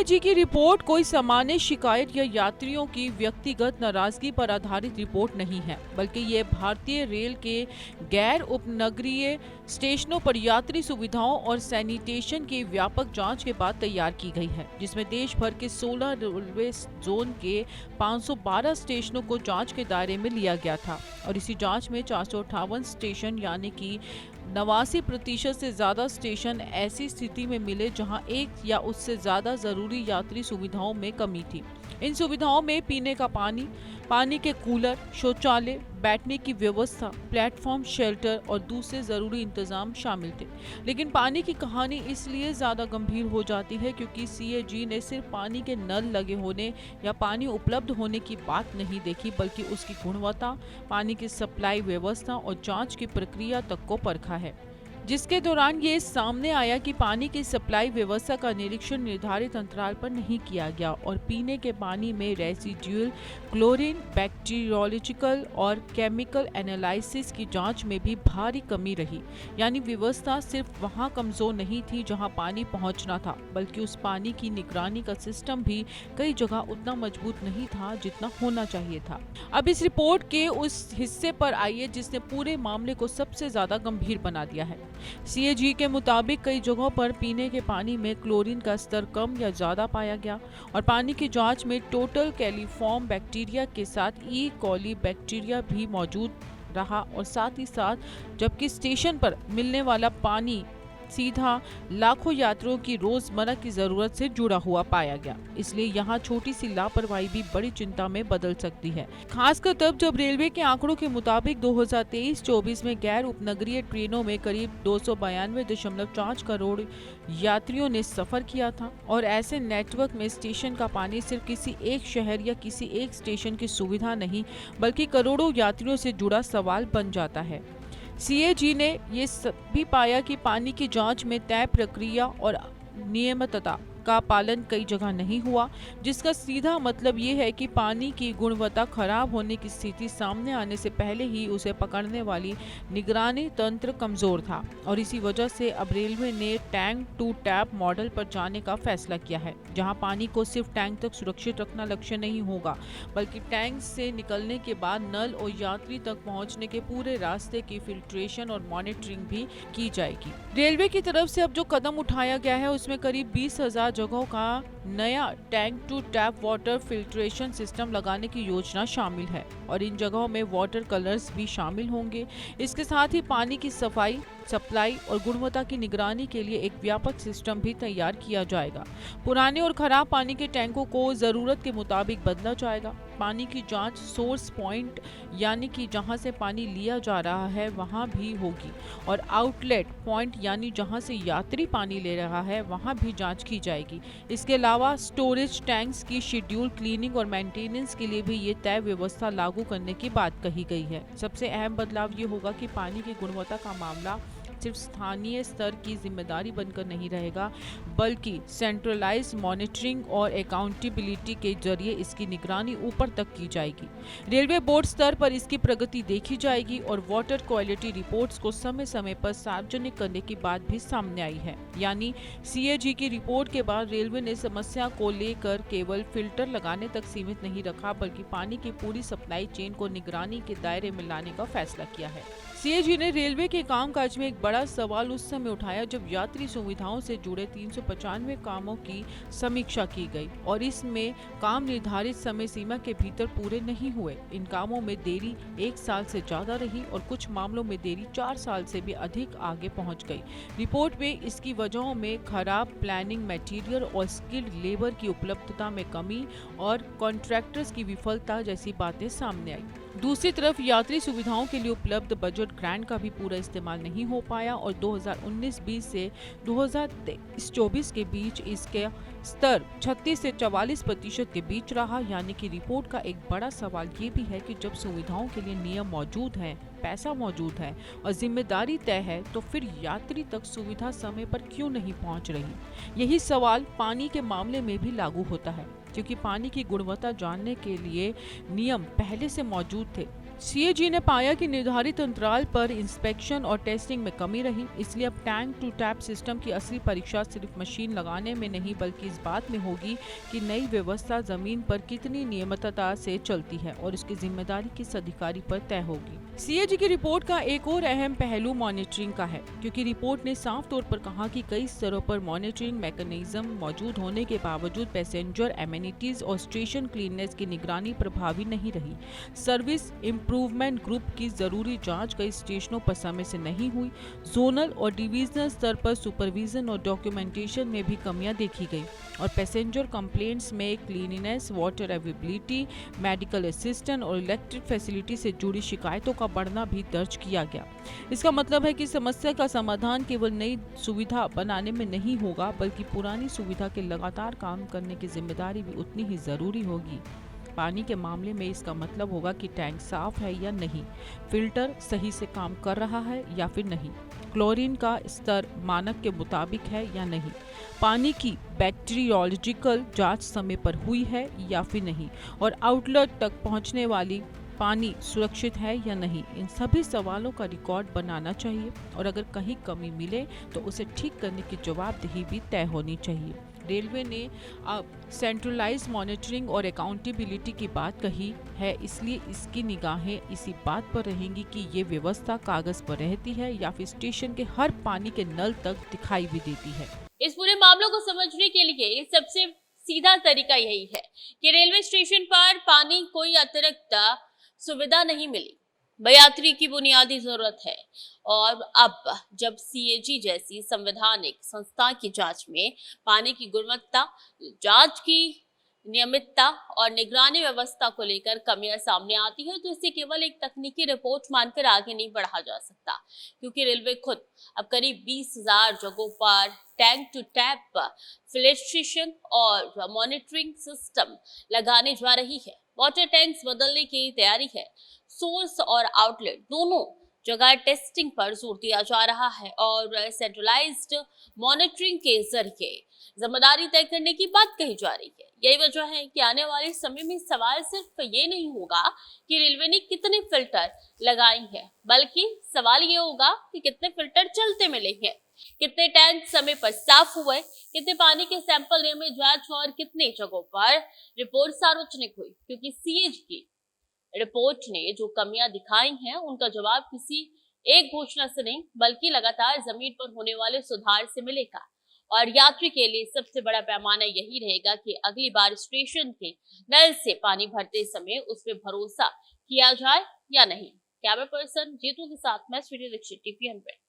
CAG की report कोई सामान्य शिकायत या यात्रियों की व्यक्तिगत नाराजगी पर आधारित रिपोर्ट नहीं है, बल्कि ये भारतीय रेल के गैर उपनगरीय स्टेशनों पर यात्री सुविधाओं और सैनिटेशन की व्यापक जांच के बाद तैयार की गई है, जिसमें देश भर के 16 रेलवे जोन के 512 स्टेशनों को जांच के दायरे में लिया गया था। और इसी जांच में 458 स्टेशन यानी कि 89% से ज्यादा स्टेशन ऐसी स्थिति में मिले जहां एक या उससे ज्यादा जरूरी यात्री सुविधाओं में कमी थी। इन सुविधाओं में पीने का पानी, पानी के कूलर, शौचालय, बैठने की व्यवस्था, प्लेटफॉर्म शेल्टर और दूसरे जरूरी इंतजाम शामिल थे। लेकिन पानी की कहानी इसलिए ज्यादा गंभीर हो जाती है क्योंकि सीएजी ने सिर्फ पानी के नल लगे होने या पानी उपलब्ध होने की बात नहीं देखी, बल्कि उसकी गुणवत्ता, पानी की सप्लाई व्यवस्था और जांच की प्रक्रिया तक को परखा है, जिसके दौरान ये सामने आया कि पानी की सप्लाई व्यवस्था का निरीक्षण निर्धारित अंतराल पर नहीं किया गया और पीने के पानी में रेसिडुअल क्लोरीन, बैक्टीरियोलॉजिकल और केमिकल एनालिसिस की जांच में भी भारी कमी रही। यानी व्यवस्था सिर्फ वहां कमजोर नहीं थी जहां पानी पहुंचना था, बल्कि उस पानी की निगरानी का सिस्टम भी कई जगह उतना मजबूत नहीं था जितना होना चाहिए था। अब इस रिपोर्ट के उस हिस्से पर आइए जिसने पूरे मामले को सबसे ज्यादा गंभीर बना दिया है। सीएजी के मुताबिक कई जगहों पर पीने के पानी में क्लोरीन का स्तर कम या ज्यादा पाया गया और पानी की जांच में टोटल कैलिफॉर्म बैक्टीरिया के साथ ई कॉली बैक्टीरिया भी मौजूद रहा और साथ ही साथ जबकि स्टेशन पर मिलने वाला पानी सीधा लाखों यात्रियों की रोजमर्रा की जरूरत से जुड़ा हुआ पाया गया। इसलिए यहाँ छोटी सी लापरवाही भी बड़ी चिंता में बदल सकती है, खासकर तब जब रेलवे के आंकड़ों के मुताबिक 2023-24 में गैर उपनगरीय ट्रेनों में करीब 292.4 करोड़ यात्रियों ने सफर किया था और ऐसे नेटवर्क में स्टेशन का पानी सिर्फ किसी एक शहर या किसी एक स्टेशन की सुविधा नहीं, बल्कि करोड़ों यात्रियों से जुड़ा सवाल बन जाता है। सीएजी ने ये भी पाया कि पानी की जांच में तय प्रक्रिया और नियमितता का पालन कई जगह नहीं हुआ, जिसका सीधा मतलब ये है कि पानी की गुणवत्ता खराब होने की स्थिति सामने आने से पहले ही उसे पकड़ने वाली निगरानी तंत्र कमजोर था। और इसी वजह से अब रेलवे ने टैंक टू टैप मॉडल पर जाने का फैसला किया है, जहां पानी को सिर्फ टैंक तक सुरक्षित रखना लक्ष्य नहीं होगा, बल्कि टैंक से निकलने के बाद नल और यात्री तक पहुंचने के पूरे रास्ते की फिल्ट्रेशन और मॉनिटरिंग भी की जाएगी। रेलवे की तरफ से अब जो कदम उठाया गया है उसमें करीब 20,000 जगहों का नया tank to tap water filtration system लगाने की योजना शामिल है और इन जगहों में वाटर कलर्स भी शामिल होंगे। इसके साथ ही पानी की सफाई, सप्लाई और गुणवत्ता की निगरानी के लिए एक व्यापक सिस्टम भी तैयार किया जाएगा। पुराने और खराब पानी के टैंकों को जरूरत के मुताबिक बदला जाएगा। पानी की जांच सोर्स पॉइंट यानी कि जहां से पानी लिया जा रहा है वहां भी होगी और आउटलेट पॉइंट यानी जहां से यात्री पानी ले रहा है वहां भी जांच की जाएगी। इसके अलावा स्टोरेज टैंक्स की शेड्यूल क्लीनिंग और मेंटेनेंस के लिए भी ये तय व्यवस्था लागू करने की बात कही गई है। सबसे अहम बदलाव ये होगा कि पानी की गुणवत्ता का मामला सिर्फ स्थानीय स्तर की जिम्मेदारी बनकर नहीं रहेगा, बल्कि सेंट्रलाइज्ड मॉनिटरिंग और अकाउंटेबिलिटी के जरिए इसकी निगरानी ऊपर तक की जाएगी। रेलवे बोर्ड स्तर पर इसकी प्रगति देखी जाएगी और वाटर क्वालिटी रिपोर्ट्स को समय समय पर सार्वजनिक करने की बात भी सामने आई है। यानी सीएजी की रिपोर्ट के बाद रेलवे ने समस्या को लेकर केवल फिल्टर लगाने तक सीमित नहीं रखा, बल्कि पानी की पूरी सप्लाई चेन को निगरानी के दायरे में लाने का फैसला किया है। सीएजी ने रेलवे के कामकाज में एक बड़ा सवाल उस समय उठाया जब यात्री सुविधाओं से जुड़े 395 कामों की समीक्षा की गई और इसमें काम निर्धारित समय सीमा के भीतर पूरे नहीं हुए। इन कामों में देरी 1 साल से ज्यादा रही और कुछ मामलों में देरी 4 साल से भी अधिक आगे पहुंच गई। रिपोर्ट में इसकी वजहों में खराब प्लानिंग, मटेरियल और स्किल्ड लेबर की उपलब्धता में कमी और कॉन्ट्रैक्टर्स की विफलता जैसी बातें सामने आई। दूसरी तरफ यात्री सुविधाओं के लिए उपलब्ध बजट ग्रांट का भी पूरा इस्तेमाल नहीं हो पाया और 2019-20 से 2023-24 के बीच इसके स्तर 36 से 44% के बीच रहा। यानी कि रिपोर्ट का एक बड़ा सवाल ये भी है कि जब सुविधाओं के लिए नियम मौजूद हैं, पैसा मौजूद है और जिम्मेदारी तय है, तो फिर यात्री तक सुविधा समय पर क्यों नहीं पहुंच रही। यही सवाल पानी के मामले में भी लागू होता है, क्योंकि पानी की गुणवत्ता जानने के लिए नियम पहले से मौजूद थे। सीएजी ने पाया कि निर्धारित अंतराल पर इंस्पेक्शन और टेस्टिंग में कमी रही, इसलिए अब टैंक टू टैप सिस्टम की असली परीक्षा सिर्फ मशीन लगाने में नहीं बल्कि इस बात में होगी कि नई व्यवस्था जमीन पर कितनी नियमितता से चलती है और इसकी जिम्मेदारी किस अधिकारी पर तय होगी। सीएजी की रिपोर्ट का एक और अहम पहलू मॉनिटरिंग का है, क्योंकि रिपोर्ट ने साफ तौर पर कहा कि कई स्तरों पर मॉनिटरिंग मैकेनिज्म मौजूद होने के बावजूद पैसेंजर एमेनिटीज और स्टेशन क्लीननेस की निगरानी प्रभावी नहीं रही। सर्विस इम्प्रूवमेंट ग्रुप की जरूरी जांच कई स्टेशनों पर समय से नहीं हुई। जोनल और डिवीजनल स्तर पर सुपरविजन और डॉक्यूमेंटेशन में भी कमियां देखी गई और पैसेंजर कंप्लेंट्स में cleanliness, water availability, medical assistant और इलेक्ट्रिक फैसिलिटी से जुड़ी शिकायतों का बढ़ना भी दर्ज किया गया। इसका मतलब है कि समस्या का समाधान केवल नई सुविधा बनाने में नहीं होगा बल्कि पुरानी सुविधा के लगातार काम करने की जिम्मेदारी भी उतनी ही जरूरी होगी। पानी के मामले में इसका मतलब होगा कि टैंक साफ है या नहीं, फिल्टर सही से काम कर रहा है या फिर नहीं, क्लोरीन का स्तर मानक के मुताबिक है या नहीं, पानी की बैक्टीरियोलॉजिकल जांच समय पर हुई है या फिर नहीं और आउटलेट तक पहुंचने वाली पानी सुरक्षित है या नहीं। इन सभी सवालों का रिकॉर्ड बनाना चाहिए और अगर कहीं कमी मिले तो उसे ठीक करने की जवाबदेही भी तय होनी चाहिए। रेलवे ने अब सेंट्रलाइज्ड मॉनिटरिंग और अकाउंटेबिलिटी की बात कही है, इसलिए इसकी निगाहें इसी बात पर रहेंगी कि ये व्यवस्था कागज पर रहती है या फिर स्टेशन के हर पानी के नल तक दिखाई भी देती है। इस पूरे मामलों को समझने के लिए सबसे सीधा तरीका यही है कि रेलवे स्टेशन पर पानी कोई अतिरिक्त सुविधा नहीं मिली, यात्री की बुनियादी जरूरत है। और अब जब सीएजी जैसी संवैधानिक संस्था की जांच में पानी की गुणवत्ता, जांच की नियमितता और निगरानी व्यवस्था को लेकर कमियां सामने आती है तो इसे केवल एक तकनीकी रिपोर्ट मानकर आगे नहीं बढ़ा जा सकता, क्योंकि रेलवे खुद अब करीब 20,000 जगहों पर टैंक टू टैप फिल्ट्रेशन और मॉनिटरिंग सिस्टम लगाने जा रही है। वाटर टैंक्स बदलने की तैयारी है। सोर्स और आउटलेट दोनों जगह टेस्टिंग पर जोर दिया जा रहा है और सेंट्रलाइज्ड मॉनिटरिंग के जरिए जिम्मेदारी तय करने की बात कही जा रही है। यही वजह है कि आने वाले समय में सवाल सिर्फ ये नहीं होगा कि रेलवे ने कितने फिल्टर लगाए हैं, बल्कि सवाल ये होगा कि कितने फिल्टर चलते मिले हैं, कितने टैंक समय पर साफ हुए, कितने पानी के सैंपल नियमित जांच और कितने जगहों पर रिपोर्ट सार्वजनिक हुई। क्योंकि सीएजी की रिपोर्ट ने जो कमियां दिखाई हैं उनका जवाब किसी एक घोषणा से नहीं बल्कि लगातार जमीन पर होने वाले सुधार से मिलेगा। और यात्री के लिए सबसे बड़ा पैमाना यही रहेगा कि अगली बार स्टेशन के नल से पानी भरते समय उस पर भरोसा किया जाए या नहीं। कैमरा पर्सन जीतू के साथ मैं स्वीटी दीक्षित, टीवी 100।